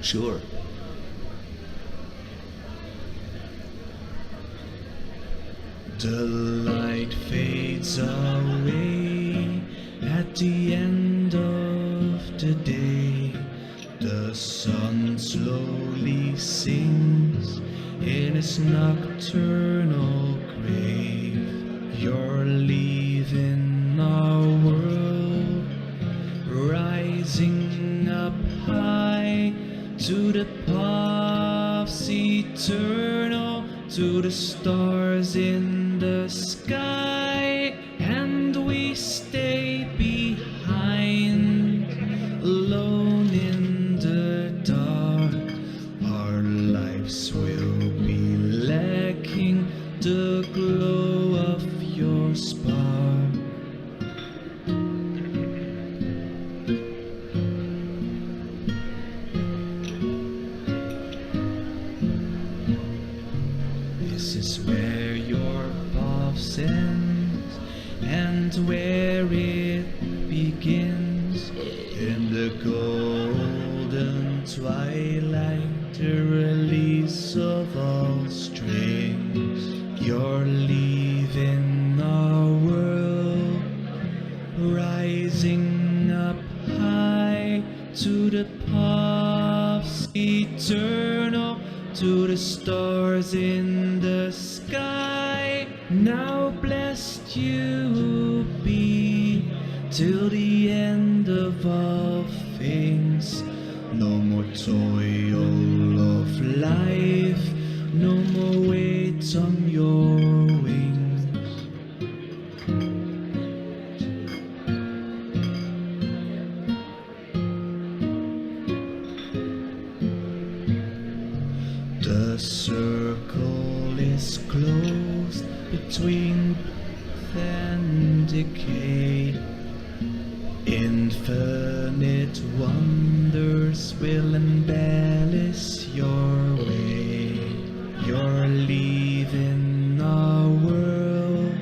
Sure. The light fades away at the end of the day. The sun slowly sinks in its nocturnal grave. You're leaving our world, rising up high to the paths eternal, to the stars in the sky, and we stay behind, alone in the dark. Our lives will be lacking the glow of your spark. This is where your path ends and where it begins. In the golden twilight, the release of all strings. You're leaving our world, rising up high to the paths eternal, to the stars in the sky. Now blessed you be till the end of all things. No more toil of life, no more weight on your wings. The circle is closed between birth and decay. Infinite wonders will embellish your way. You're leaving our world,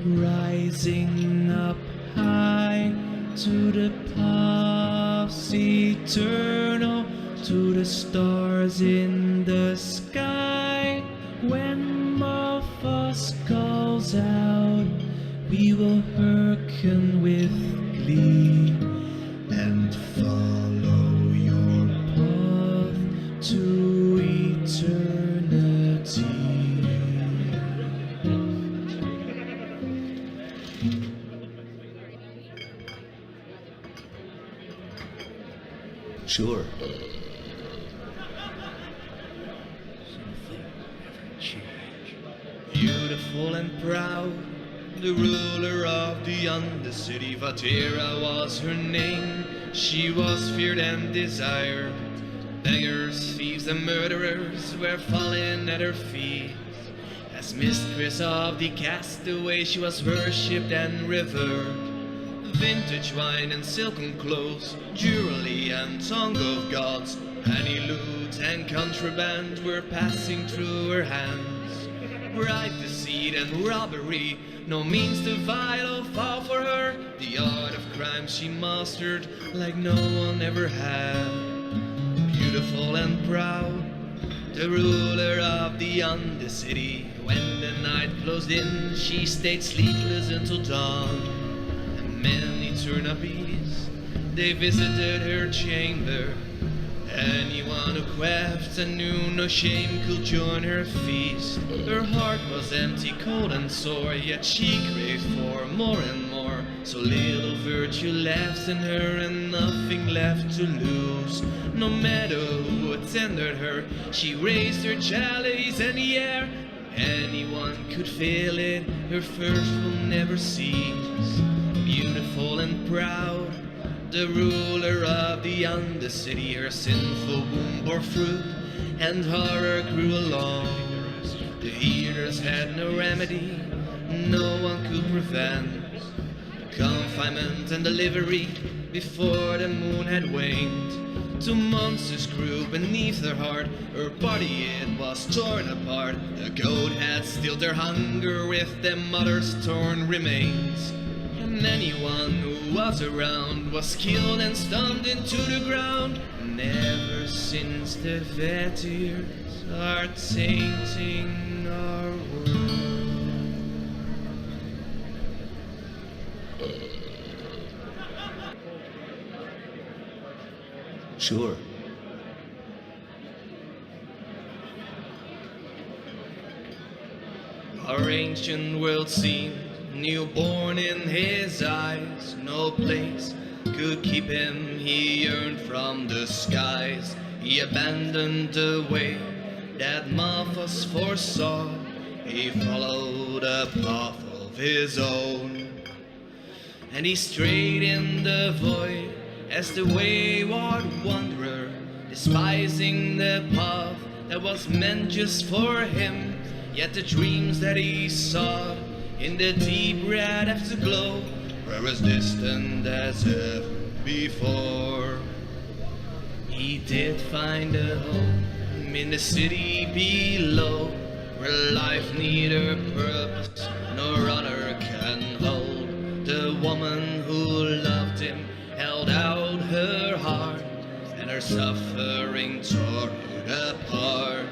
rising up high to the paths eternal, to the stars in the sky. When Morphos calls out, we will hearken with glee and follow your path to eternity. Sure. Beautiful and proud, the ruler of the Undercity, Vatera was her name. She was feared and desired. Beggars, thieves, and murderers were falling at her feet. As mistress of the castaway, she was worshipped and revered. Vintage wine and silken clothes, jewelry and tongue of gods, any loot and contraband were passing through her hands. Bright deceit and robbery, no means to vile or fall for her. The art of crime she mastered like no one ever had. Beautiful and proud, the ruler of the Undercity. When the night closed in, she stayed sleepless until dawn. And many turnipes, they visited her chamber. Anyone who quaffed and knew no shame could join her feast. Her heart was empty, cold and sore, yet she craved for more and more. So little virtue left in her and nothing left to lose. No matter who attended her, she raised her chalice in the air. Anyone could feel it, her thirst will never cease. Beautiful and proud, the ruler of the Undercity, her sinful womb bore fruit, and horror grew along. The healers had no remedy, no one could prevent confinement and delivery before the moon had waned. 2 monsters grew beneath her heart, her body it was torn apart. The goat had stilled her hunger with their mother's torn remains. And anyone who was around was killed and stunned into the ground, never since the tears are tainting our world. Sure. Our ancient world seemed newborn in his eyes. No place could keep him, he yearned from the skies. He abandoned the way that Malthus foresaw. He followed a path of his own, and he strayed in the void as the wayward wanderer, despising the path that was meant just for him. Yet the dreams that he saw in the deep red afterglow were as distant as ever before. He did find a home in the city below, where life neither purpose nor honor can hold. The woman who loved him held out her heart, and her suffering tore it apart.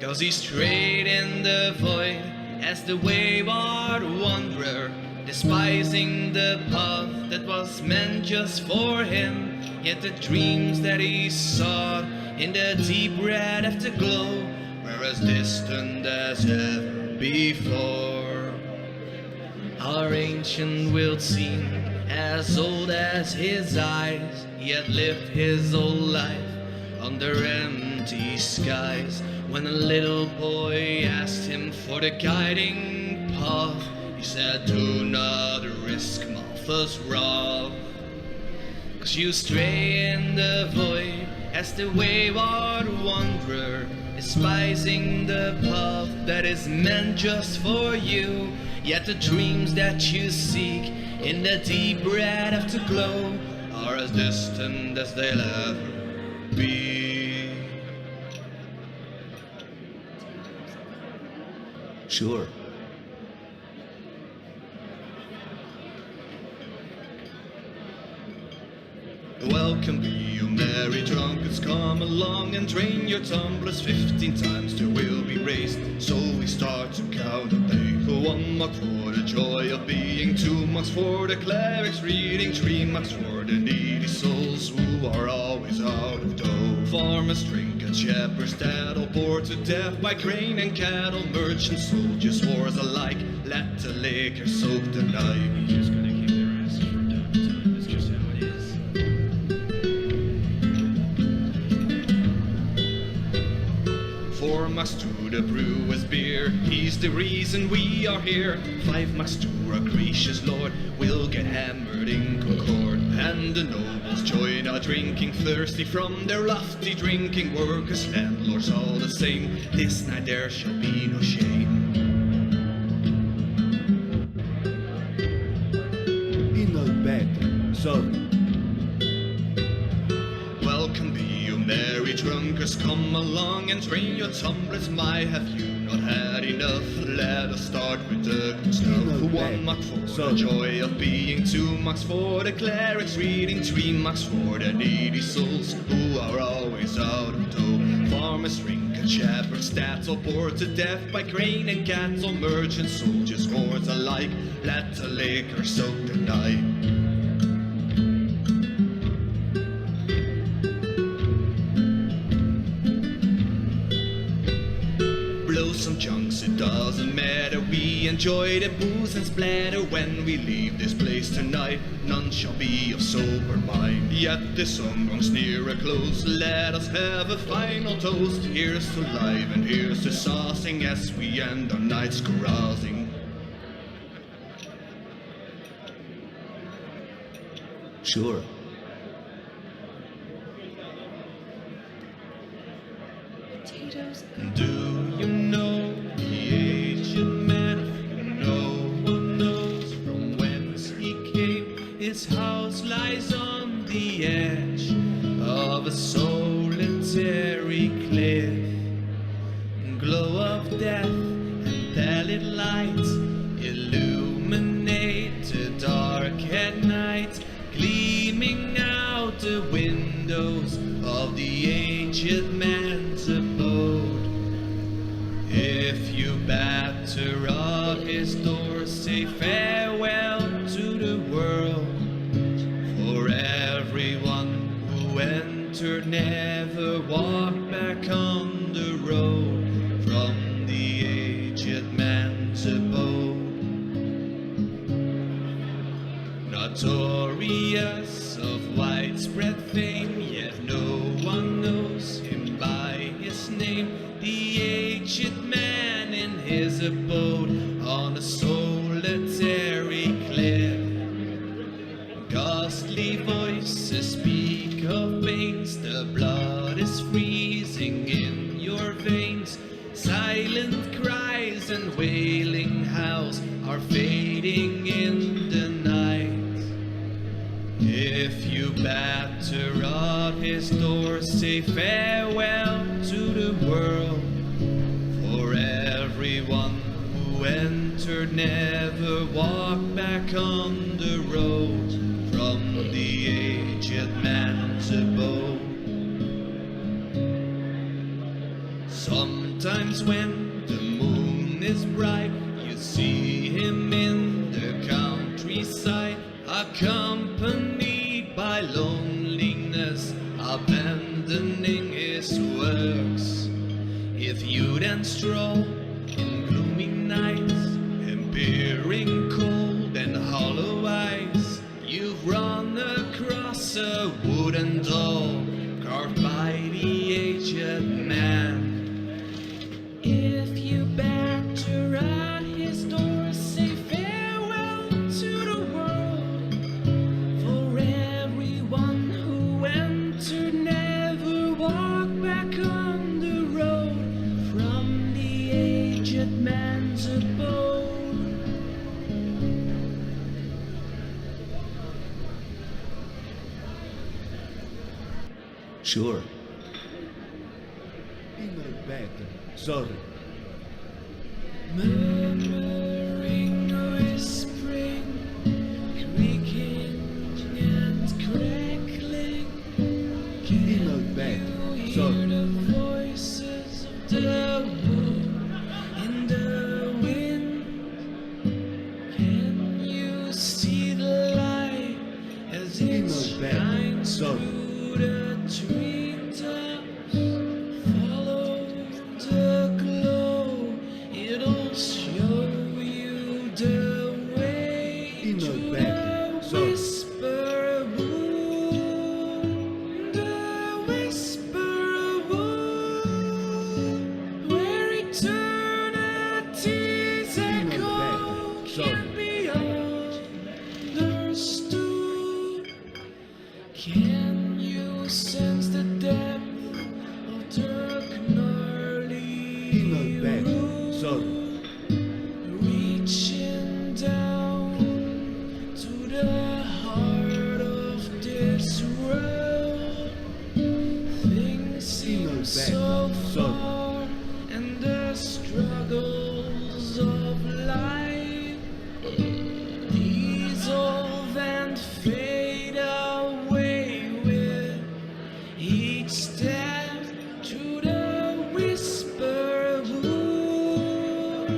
'Cause he strayed in the void as the wayward wanderer, despising the path that was meant just for him. Yet the dreams that he sought in the deep red afterglow were as distant as ever before. Our ancient world seemed as old as his eyes. He had lived his whole life under empty skies. When a little boy asked him for the guiding path, he said, "Do not risk Malthus' wrath. 'Cause you stray in the void as the wayward wanderer, despising the path that is meant just for you. Yet the dreams that you seek in the deep red afterglow are as distant as they'll ever be." Sure. Welcome be you merry drunkards, come along and drain your tumblers 15 times till we'll be raised. So we start to count and pay. 1 mark for the joy of being, 2 marks for the clerics reading, 3 marks for the needy souls who are always out of dough. Farmers drink and shepherds that all bored to death by grain and cattle, merchants, soldiers, wars alike, let the liquor soak the night. Just gonna keep the rest for downtime, that's just how it is. 4 marks to the brewer's beer, he's the reason we are here. 5 marks to our gracious Lord, we'll get hammered in Concord. And the nobles join our drinking, thirsty from their lofty drinking. Workers, landlords, all the same, this night there shall be no shame. You know better, so Welcome be you merry drunkards, come along and drain your tumblers. My, have you not had enough? Let us start with the good stuff. 1 mark for the joy of being, 2 marks for the clerics reading, 3 marks for the needy souls who are always out of dough. Farmers drink and shepherds that all bored to death by grain and cattle, merchants, soldiers, lords alike, let the liquor soak the night. Some junks, it doesn't matter, we enjoy the booze and splatter. When we leave this place tonight, none shall be of sober mind. Yet this song grows near a close, let us have a final toast. Here's to life and here's to saucing as we end our night's carousing. sure. Potatoes. Do you know the aged man? No one knows from whence he came. His house lies on the edge of a solitary cliff. Glow of death and pallid lights illuminate the dark at night, gleaming out the windows of the aged man's abode. If you batter up his door, say farewell to the world. For everyone who entered never walked back on the road from the aged man's abode. Notorious of widespread fame, yet no one knows him by his name. The aged man in his abode on a solitary cliff. Ghostly voices speak of pains, the blood is freezing in your veins. Silent cries and wailing howls are fading in the night. If you batter up his door, say farewell to the world. For everyone who entered never walked back on the road from the aged man's abode. Sometimes when the moon is bright, you see him in the countryside, accompanied by loneliness, abandoning his works. If you then stroll in gloomy nights, and peering cold and hollow eyes, you've run across a wooden doll carved by the aged man. If you batter at his door, say farewell to the world. For everyone who entered never walked back on the road from the aged man's abode. Sure. In my bed. Sorry. Murmuring, whispering, creaking and crackling. In my bed. Hear Sorry. the voices of the wood in the wind. Can you see the light as it In my bed. shines Sorry. through the treetops? Follow the glow, it'll show you the way In to my bed. the Sorry. whisper wood, the whisper wood, where eternity's In my echo bed. Sorry. can't be understood. Can you sense the depth of dark gnarly In my bed. Sorry. reaching down to the heart of this world? Things seem bed. so Sorry. far, and the struggles of life dissolve and fade away with each step to the whisper wood,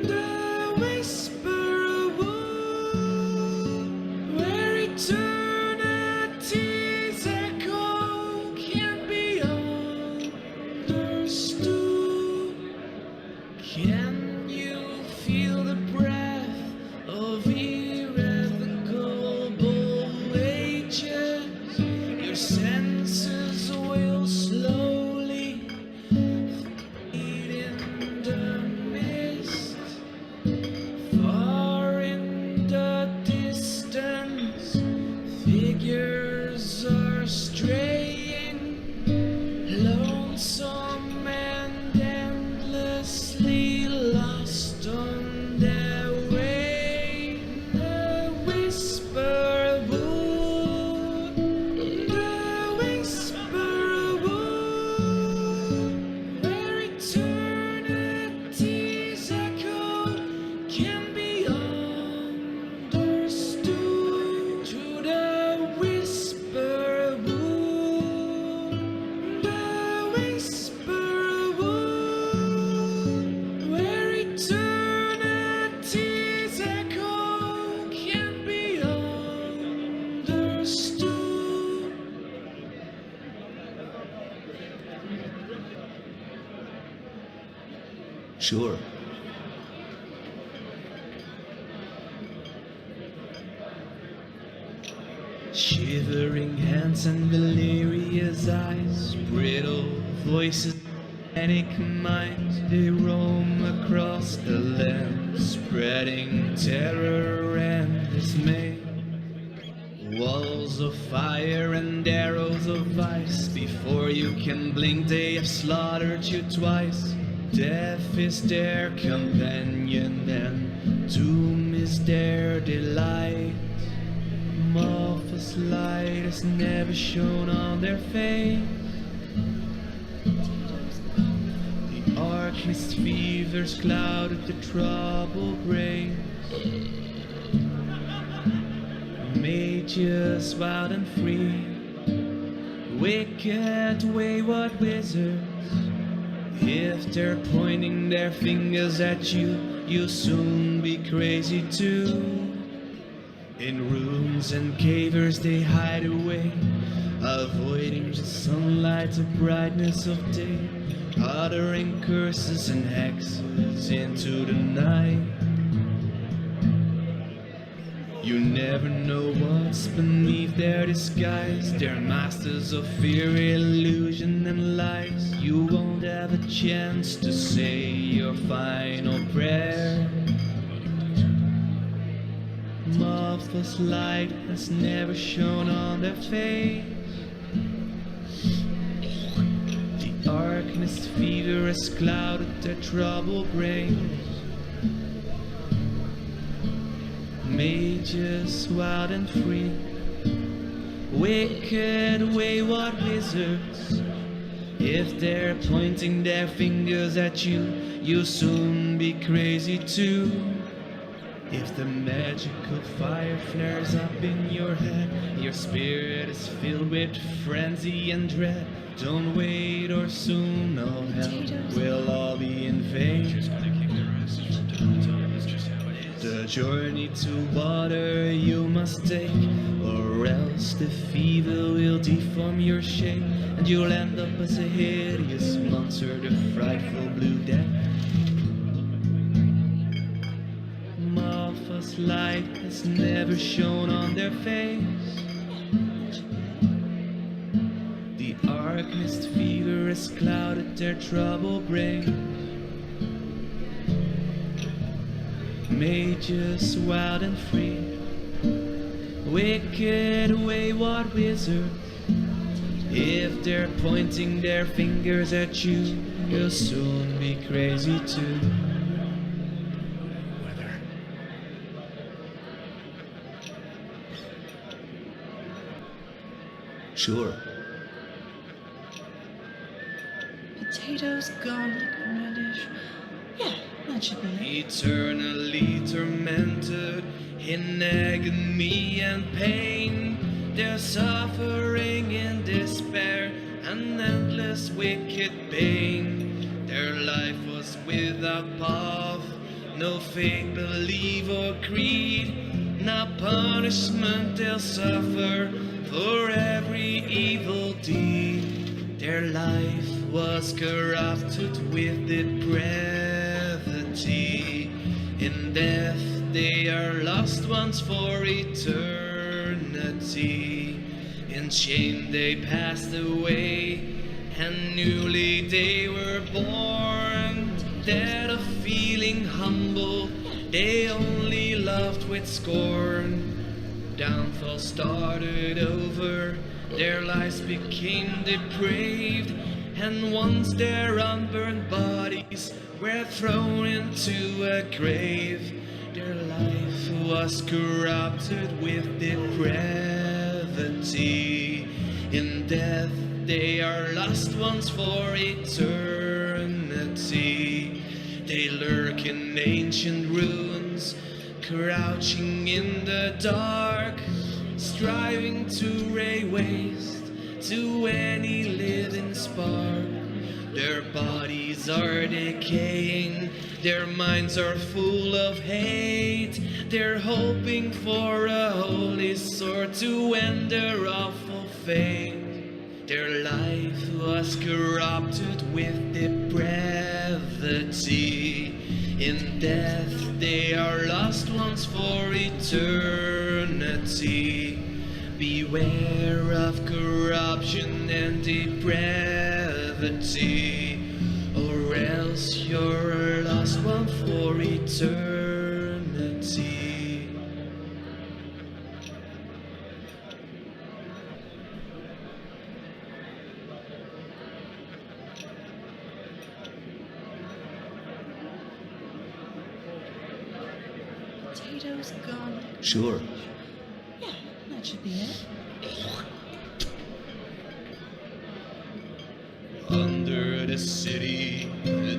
the whisper wood, where eternity's echo can't be understood. Can you feel the breath of irrevocable ages? Your senses will Sure. Shivering hands and delirious eyes, brittle voices, panic minds, they roam across the land, spreading terror and dismay. Walls of fire and arrows of ice, before you can blink they have slaughtered you twice. Death is their companion and doom is their delight. Marvelous light has never shone on their face. The archest fevers clouded the troubled brain. Mages wild and free, wicked wayward wizards. If they're pointing their fingers at you, you'll soon be crazy too. In rooms and caves they hide away, avoiding the sunlight, the brightness of day, uttering curses and hexes into the night. You never know what's beneath their disguise. They're masters of fear, illusion and lies. You won't have a chance to say your final prayer. Marvelous light has never shone on their face. The darkness fever has clouded their troubled brains. Mages wild and free, wicked wayward wizards. If they're pointing their fingers at you, you'll soon be crazy too. If the magical fire flares up in your head, your spirit is filled with frenzy and dread. Don't wait or soon all hell will all be in vain. The journey to water you must take, or else the fever will deform your shape, and you'll end up as a hideous monster, the frightful blue death. Marvelous light has never shone on their face. The darkest fever has clouded their troubled brain. Mages wild and free, wicked wayward wizards. If they're pointing their fingers at you, you'll soon be crazy too. Sure. Potatoes, garlic, radish. Yeah, that should be it. Eternally tormented in agony and pain, they're suffering in despair and endless wicked pain. Their life was without path, no faith, belief or creed. Now punishment they'll suffer for every evil deed. Their life was corrupted with depravity. In death they are lost once for eternity. In shame they passed away, and newly they were born. Dead of feeling humble, they only loved with scorn. Downfall started over, their lives became depraved, and once their unburned bodies were thrown into a grave, their life was corrupted with depravity. In death they are lost once for eternity. They lurk in ancient ruins, crouching in the dark, striving to lay waste to any living spark. Their bodies are decaying, their minds are full of hate. They're hoping for a holy sword to end their awful fate. Their life was corrupted with depravity. In death they are lost once for eternity. Beware of corruption and depravity, or else you're a lost one for eternity. Potatoes, garlic. Sure. Yeah, that should be it. Under the city,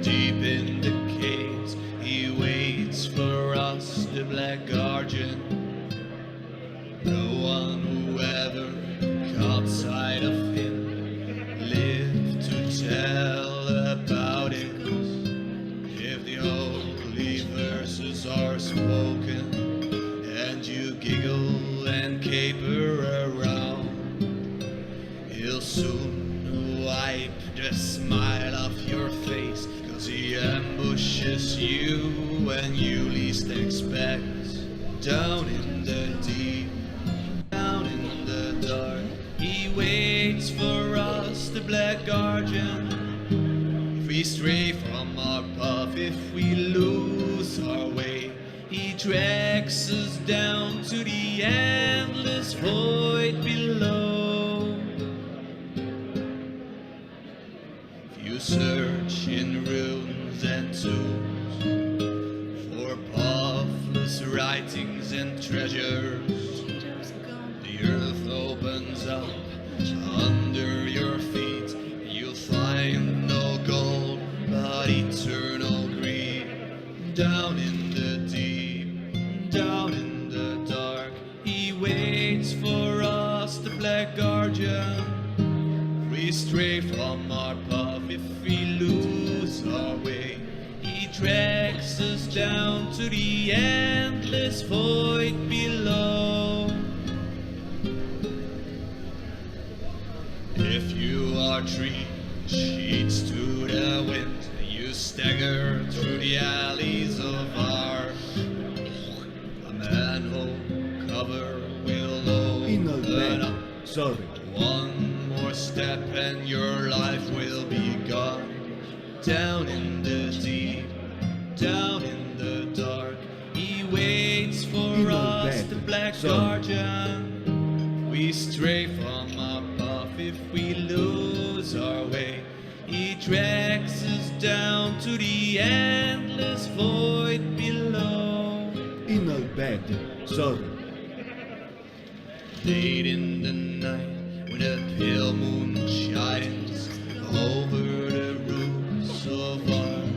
deep in the caves, he waits for us, the black guardian. No one who ever caught sight of him lived to tell about it. If the holy verses are spoken, and you giggle and caper around, he'll soon wipe the smile off your face, 'cause he ambushes you when you least expect. Down in the deep, down in the dark, he waits for us, the black guardian. If we stray from our path, if we lose our way, he drags us down to the endless void below. If you search in ruins and tombs for pathless writings and treasures, Potatoes, garlic. the earth opens up under your feet. You'll find no gold but eternal greed. Down in the deep, down in the dark, he waits for us, the black guardian. We stray from our path, if we lose our way, he drags us down to the endless void below. If you are tree sheets to the wind, you stagger through the alleys of art. A manhole cover will In a open bed. up. Sorry. One more step and your life will be gone. Down in the deep, down in the dark, he waits for In a us, bed. the black Sorry. guardian. We stray from our path, if we lose our way, he drags us down to the endless void below. In a bed. Sorry. Late in the night, when the pale moon shines over the roofs of art,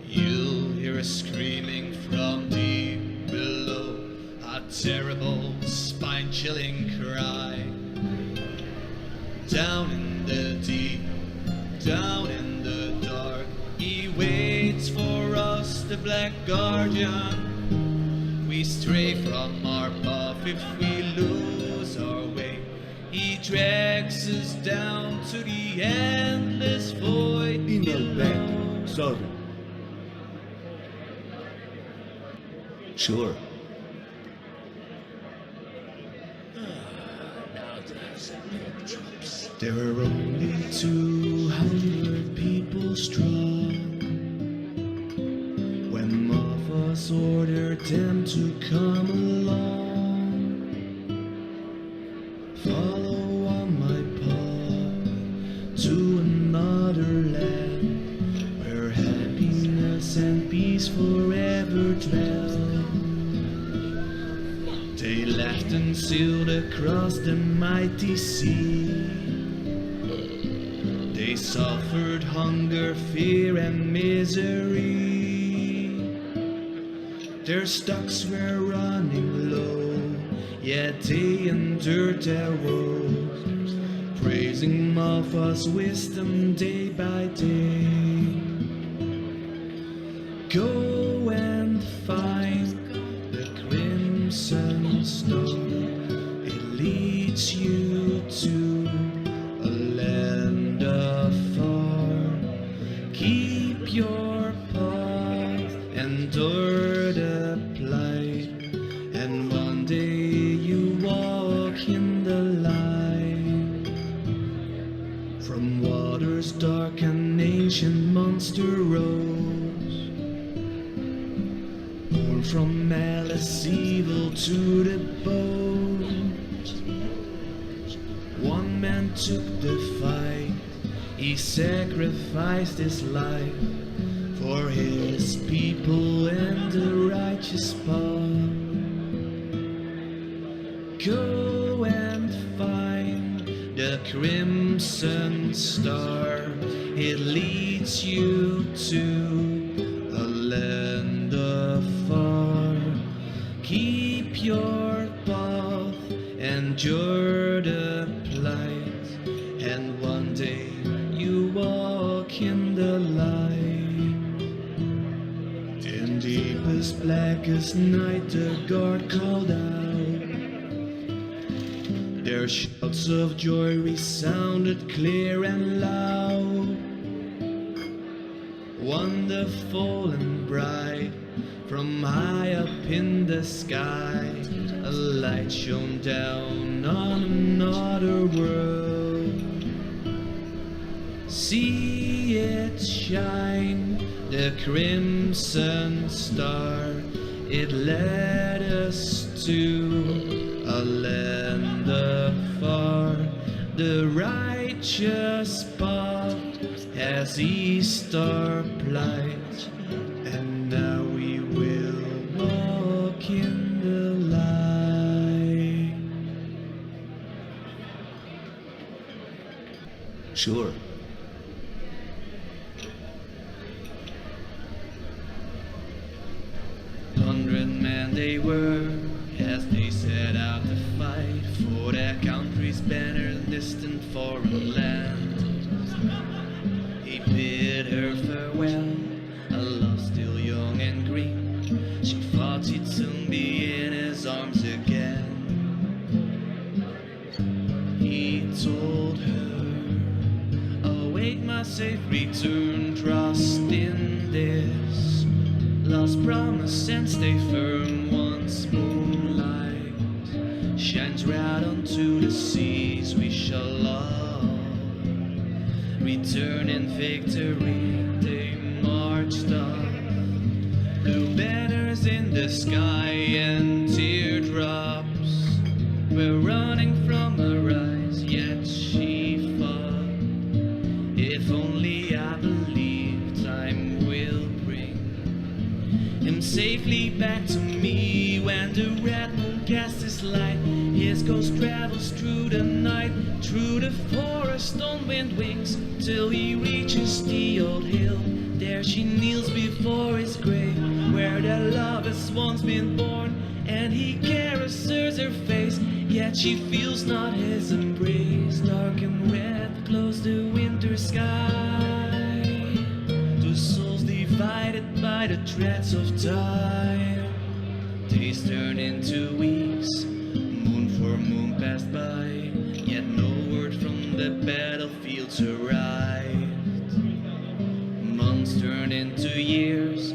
you'll hear a screaming from deep below, a terrible, spine-chilling cry. Down in the deep, down in the dark, he waits for us, the black guardian. We stray from our path, if we lose our way, he drags us down to the endless void In a below. bed. Sorry. Sure. There were only 200 people strong when Martha's ordered them to come along. Follow on my path to another land where happiness and peace forever dwell. They left and sailed across the mighty sea. They suffered hunger, fear, and misery. Their stocks were running low, yet they endured their woes, praising Martha's wisdom day by day. Go and find the crimson star, it leads you to From waters dark an ancient monster rose, born from malice evil to the bone. One man took the fight, he sacrificed his life for his people and the righteous path. Go and find the crimson star, it leads you to a land afar. Keep your path, endure the plight, and one day you walk in the light. In deepest blackest night the guard called out, their shouts of joy resounded clear and loud. Wonderful and bright, from high up in the sky, a light shone down on another world. See it shine, the crimson star, it led us to a land afar. The righteous path has eased our plight, and now we will walk in the light. Sure. Hundred men they were, as they set out to fight for their country's banner in distant foreign land. He bid her farewell, a love still young and green. She thought he'd soon be in his arms again. He told her, await my safe return, trust in this lost promise and stay firm. Once moonlight shines right onto the seas, we shall love. Return in victory, they marched off. Blue banners in the sky and teardrops were running from her eyes, yet she fought. If only I believe time will bring him safely back to me. When the red moon casts its light, his ghost travels through the night, through the forest on wind wings, till he reaches the old hill. There she kneels before his grave, where their love has once been born, and he caresses her face, yet she feels not his embrace. Dark and red glows the winter sky, two souls divided by the threads of time. Days turn into weeks, moon for moon passed by, yet no word from the battlefields arrived. Months turned into years,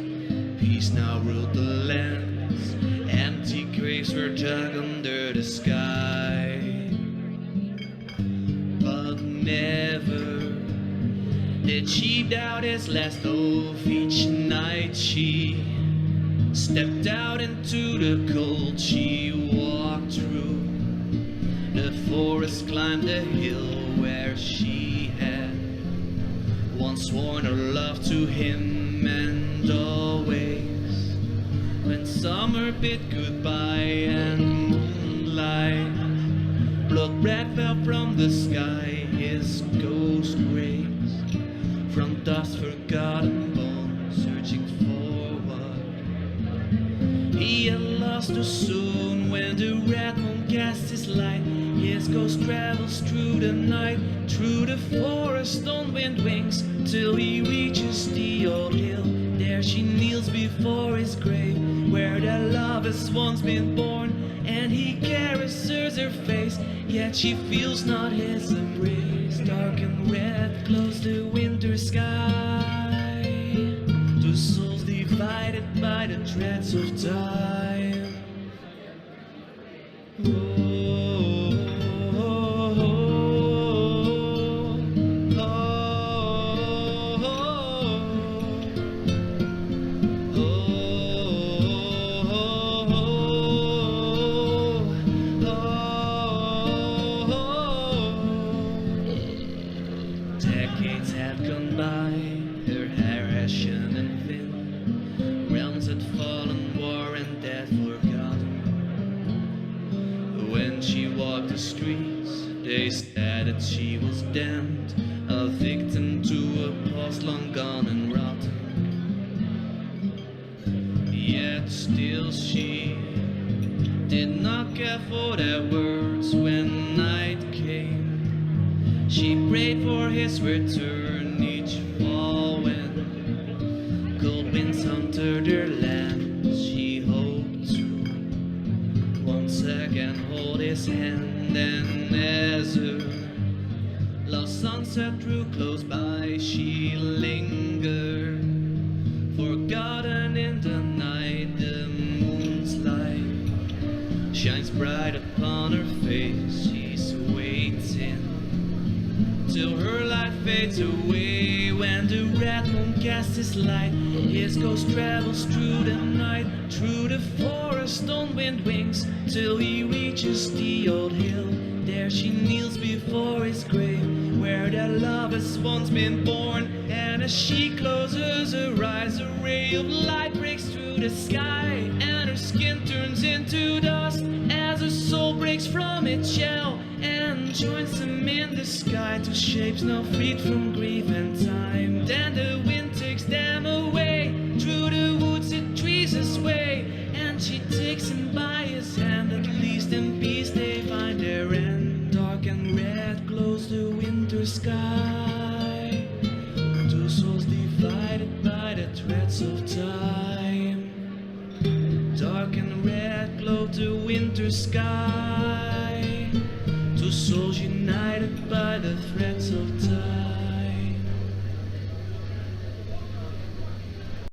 peace now ruled the lands, empty graves were dug under the sky. But never did she doubt his last oath. Each night she stepped out into the cold, she walked through the forest, climbed the hill where she had once sworn her love to him. And always when summer bid goodbye and moonlight blood red fell from the sky, his ghost raised from dust forgotten bones, searching forward. He had lost her soon. When the red moon casts its light, his ghost travels through the night, through the forest on wind wings, till he reaches the old hill. There she kneels before his grave, where their love has once been born, and he caresses her face, yet she feels not his embrace. Dark and red glows the winter sky, two souls divided by the threads of time. Oh, oh, oh, oh. Decades had gone by, her hair ashen and thin, realms had fallen, war and death forgotten. When she walked the streets, they said that she was damned, a victim to a past long gone and rotten. Yet still she did not care for their words. When night came, she prayed for his return each fall. When cold winds hunted their land, she hoped to once again hold his hand. And as her lost sunset drew close by, she lingered, forgotten in the night. The moon's light shines bright upon her face. She's waiting till her light fades away. When the red moon casts its light, his ghost travels through the night, through the forest on wind wings, till he reaches the old hill. There she kneels before his grave, where their love has once been born. And as she closes her eyes, a ray of light breaks through the sky, and her skin turns into dust as her soul breaks from its shell and joins them in the sky to shapes now freed from grief and time. Then the wind takes them away, through the woods and trees this way, and she takes him by his hand. At least in peace they find their end. Dark and red glows the winter sky, two souls divided by the threads of time. Dark and red glow the winter sky, two souls united by the threads of time.